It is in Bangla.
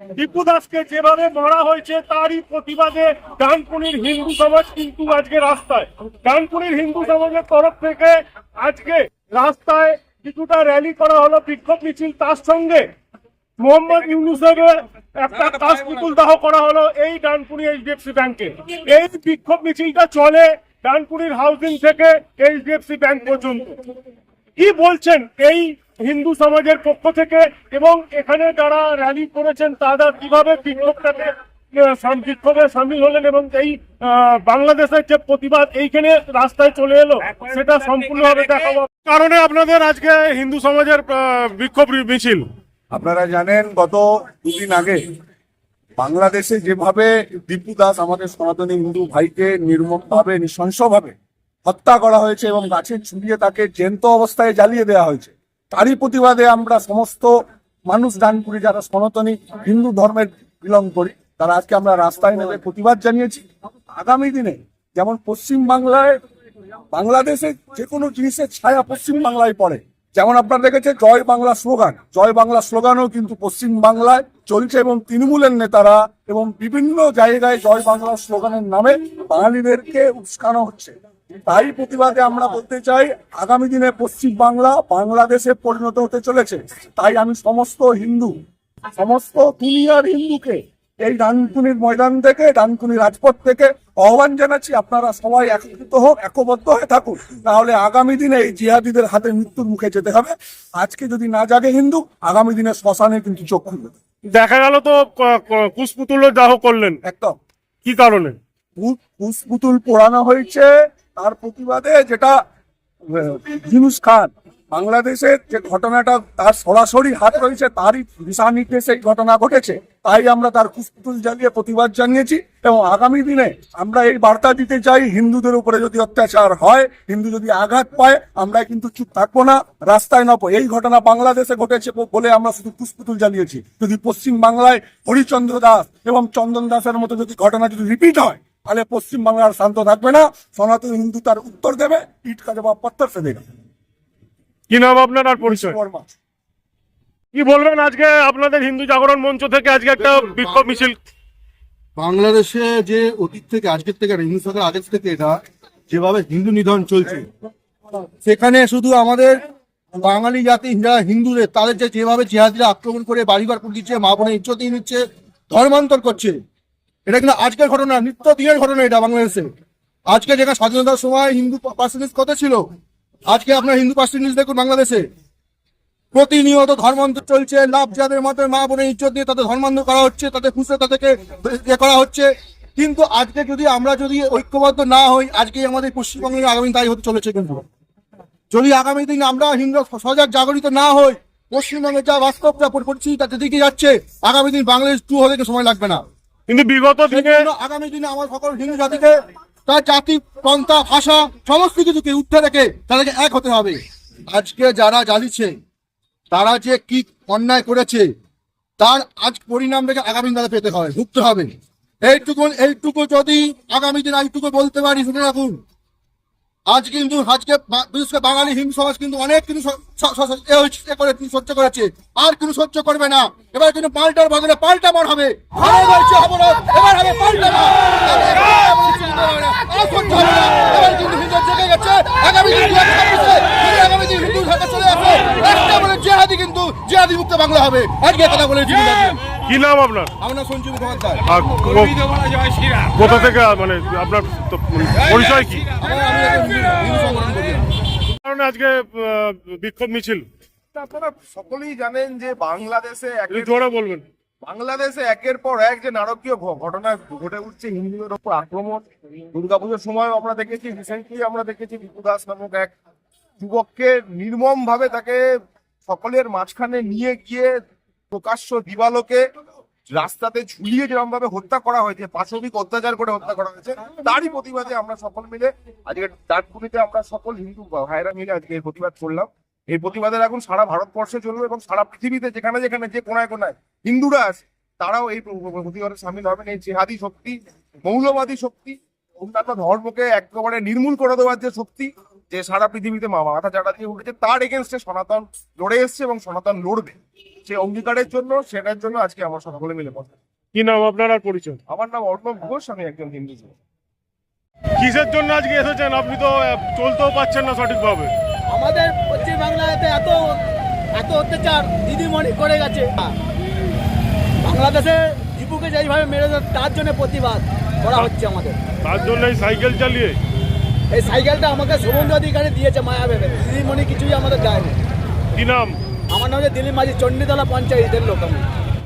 দীপু দাসকে যেভাবে মারা হয়েছে তারই প্রতিবাদে ডানকুনির হিন্দু সমাজ কিন্তু আজকে রাস্তায়। ডানকুনির হিন্দু সমাজের তরফ থেকে আজকে রাস্তায় কিছুটা র্যালি করা হলো, বিক্ষোভ মিছিল, তার সঙ্গে মোহাম্মদ ইউনূসের একটা কাশ পুতুল দাহ করা হলো এই ডানকুনি এইচডিএফসি ব্যাংকে। এই বিক্ষোভ মিছিলটা চলে ডানকুনির হাউজিং থেকে এইচডিএফসি ব্যাংক পর্যন্ত। কি বলছেন এই হিন্দু সমাজের পক্ষ থেকে, এবং এখানে যারা র্যালি করেছেন তারা কিভাবে বিক্ষোভটাতে বিক্ষোভে সামিল হলেন, এবং এই বাংলাদেশের যে প্রতিবাদ এইখানে রাস্তায় চলে এলো সেটা সম্পূর্ণভাবে দেখাবো। কারণে আপনাদের আজকে হিন্দু সমাজের বিক্ষোভ মিছিল? আপনারা জানেন গত দুদিন আগে বাংলাদেশে যেভাবে দীপু দাস আমাদের সনাতনী হিন্দু ভাইকে নির্মমভাবে নৃশংসভাবে হত্যা করা হয়েছে এবং গাছে ঝুলিয়ে তাকে জ্যান্ত অবস্থায় জ্বালিয়ে দেওয়া হয়েছে, তারই প্রতিবাদে আমরা সমস্ত মানুষ ডানকুনি যারা সনাতনী হিন্দু ধর্মের বিলং করি তারা আজকে আমরা রাস্তায় নেমে প্রতিবাদ জানিয়েছি। আগামী দিনে যেমন পশ্চিম বাংলায় বাংলাদেশে যে কোনো জিনিসের ছায়া পশ্চিম বাংলায় পড়ে, যেমন আপনারা দেখেছে জয় বাংলা স্লোগান, জয় বাংলা স্লোগানও কিন্তু পশ্চিম বাংলায় চলছে এবং তৃণমূলের নেতারা এবং বিভিন্ন জায়গায় জয় বাংলা স্লোগানের নামে বাঙালিদেরকে উস্কানো হচ্ছে। তাই প্রতিবাদে আমরা বলতে চাই আগামী দিনে পশ্চিম বাংলা বাংলাদেশে পরিণত হতে চলেছে। তাই আমি সমস্ত হিন্দু, সমস্ত দুনিয়ার হিন্দুকে এই ডানকুনির ময়দান থেকে, ডানকুনি রাজপথ থেকে আহ্বান জানাচ্ছি, আপনারা সবাই একত্রিত হোক, একবদ্ধ হয়ে থাকুন, তাহলে আগামী দিনে এই জিহাদিদের হাতে মৃত্যুর মুখে যেতে হবে। আজকে যদি না জাগে হিন্দু, আগামী দিনে শ্মশানে কিন্তু চোখ খুলবে। দেখা গেল তো কুশপুতুল দাহ করলেন, একদম কি কারণে? কুশপুতুল পোড়ানো হয়েছে তার প্রতিবাদে, যেটা ইউনূস খান বাংলাদেশের যে ঘটনাটা তার সরাসরি হাত রয়েছে তারই দিশা নির্দেশে এই ঘটনা ঘটেছে। তাই আমরা তার কুশপুতুল জ্বালিয়ে প্রতিবাদ জানিয়েছি এবং আগামী দিনে আমরা এই বার্তা দিতে চাই, হিন্দুদের উপরে যদি অত্যাচার হয়, হিন্দু যদি আঘাত পায়, আমরা কিন্তু চুপ থাকবো না, রাস্তায় নামবো। এই ঘটনা বাংলাদেশে ঘটেছে বলে আমরা শুধু কুশপুতুল জ্বালিয়েছি। যদি পশ্চিম বাংলায় হরিচন্দ্র দাস এবং চন্দন দাসের মতো যদি ঘটনা যদি রিপিট হয় তাহলে পশ্চিম বাংলার শান্ত থাকবে না, সনাতন হিন্দু তার উত্তর দেবে, ইট কাজে বা পত্তর ফেলে দেবে। কি নাম আপনার আর পরিচয়? কি বলবেন আজকে আপনাদের হিন্দু জাগরণ মঞ্চ থেকে আজকে একটা বিক্ষোভ মিছিল? বাংলাদেশে যে অতীত থেকে আজকের থেকে হিন্দু সরকার আগের থেকে এটা যেভাবে হিন্দু নিধন চলছে, সেখানে শুধু আমাদের বাঙালি জাতি যারা হিন্দুদের তাদের যেভাবে জিহাদিরা আক্রমণ করে বাড়িঘর পুড়ে দিচ্ছে, মা বোনের ইজ্জত নিচ্ছে, ধর্মান্তর করছে, এটা কিন্তু আজকের ঘটনা, নিত্য দিনের ঘটনা এটা বাংলাদেশে। আজকে যেখানে স্বাধীনতার সময় হিন্দু পার্সেন্টেজ কত ছিল, আজকে আপনার হিন্দু পার্সেন্টেজ দেখুন বাংলাদেশে প্রতিনিয়ত ধর্মান্তর চলছে। লাভ যাদের মতো মা বোনের ইজ্জত দিয়ে তাদের ধর্মান্তর করা হচ্ছে, তাদের খুশে তাদেরকে করা হচ্ছে। কিন্তু আজকে যদি আমরা যদি ঐক্যবদ্ধ না হই, আজকে আমাদের পশ্চিমবঙ্গের আগামী তাই হতে চলেছে। কিন্তু যদি আগামী দিন আমরা হিন্দু সজাগ জাগরিত না হই, পশ্চিমবঙ্গের যা বাস্তবটা পরিস্থিতি তাতে দিকে যাচ্ছে, আগামী দিন বাংলাদেশ 2 হতে সময় লাগবে না। কিন্তু বিগত দিনে আগামী দিনে আমার সকল হিন্দু জাতিকে তার জাতি, পন্থা, ভাষা সমস্ত কিছুকে উঠে রেখে তাদেরকে এক হতে হবে। আজকে যারা জ্বালিয়েছে তারা যে কি অন্যায় করেছে তার আজ পরিণাম দেখে আগামী দিনে পেতে হবে, ভুগতে হবে। এইটুকু যদি আগামী দিন এইটুকু বলতে পারি, শুনে রাখুন, আজকে বিশেষ করে বাঙালি হিন্দু সমাজ কিন্তু অনেক কিন্তু সহ্য করেছে, আর কিন্তু সহ্য করবে না। এবার কিন্তু পাল্টার বদলে পাল্টা মন হবে, এবার হবে পাল্টা। জিহাদি মুক্ত বাংলা হবে। আজকে কথা বলে কি নাম আপনার? আমার নাম সঞ্জীব মুখোপাধ্যায়। কোথা থেকে, মানে আপনার পরিচয় কি? কারণে আজকে বিক্ষোভ মিছিল? আপনারা সকলেই জানেন যে বাংলাদেশে জোরে বলবেন। বাংলাদেশে একের পর এক যে নারকীয় ঘটনা ঘটে উঠছে, হিন্দুদের উপর আক্রমণ। দুর্গাপুজোর সময় আমরা দেখেছি, রিসেন্টলি আমরা দেখেছি দীপু দাস নামক এক যুবককে নির্মম ভাবে তাকে সকলের মাঝখানে নিয়ে গিয়ে প্রকাশ্য দিবালোকে রাস্তাতে ঝুলিয়ে যেরকম ভাবে হত্যা করা হয়েছে, পাশবিক অত্যাচার করে হত্যা করা হয়েছে, তারই প্রতিবাদে আমরা সকল মিলে আজকে ডানকুনিতে আমরা সকল হিন্দু ভাইরা মিলে আজকে এই প্রতিবাদ করলাম। এই প্রতিবাদের এখন সারা ভারতবর্ষে চলবে এবং সারা পৃথিবীতে যেখানে যেখানে যে কোনায় কোনায় হিন্দুরা আছে তারাও এই প্রতিবাদে সামিল হবেন। এই জিহাদি শক্তি, মৌলবাদী শক্তি, অন্যান্য ধর্মকে একেবারে নির্মূল করে দেওয়ার যে শক্তি, যে সারা পৃথিবীতে মাথা চাড়া দিয়ে উঠেছে, তার এগেনস্টে সনাতন লড়ে এসছে এবং সনাতন লড়বে। সেই অঙ্গীকারের জন্য, সেটার জন্য আজকে আমরা সকলে মিলে বসে। কি নাম আপনার আর পরিচয়? আমার নাম অর্ণব ঘোষ, আমি একজন হিন্দু ছিলাম। কিসের জন্য আজকে এসেছেন? আপনি তো চলতেও পারছেন না সঠিকভাবে। আমাদের পশ্চিমবাংলাতে এত অত্যাচার দিদিমণি করে গেছে। বাংলাদেশে দীপুকে যেইভাবে মেরেছে তার জন্য প্রতিবাদ করা হচ্ছে আমাদের। তার জন্য এই সাইকেল চালিয়ে এই সাইকেলটা আমাকে শুভেন্দু অধিকারী দিয়েছে, মায়া ভেবে। দিদিমণি কিছুই আমাদের দেয়নি। কি নাম? আমার নাম হচ্ছে দিলীপ মাঝি, চণ্ডীতলা পঞ্চায়েতের লোক আমি।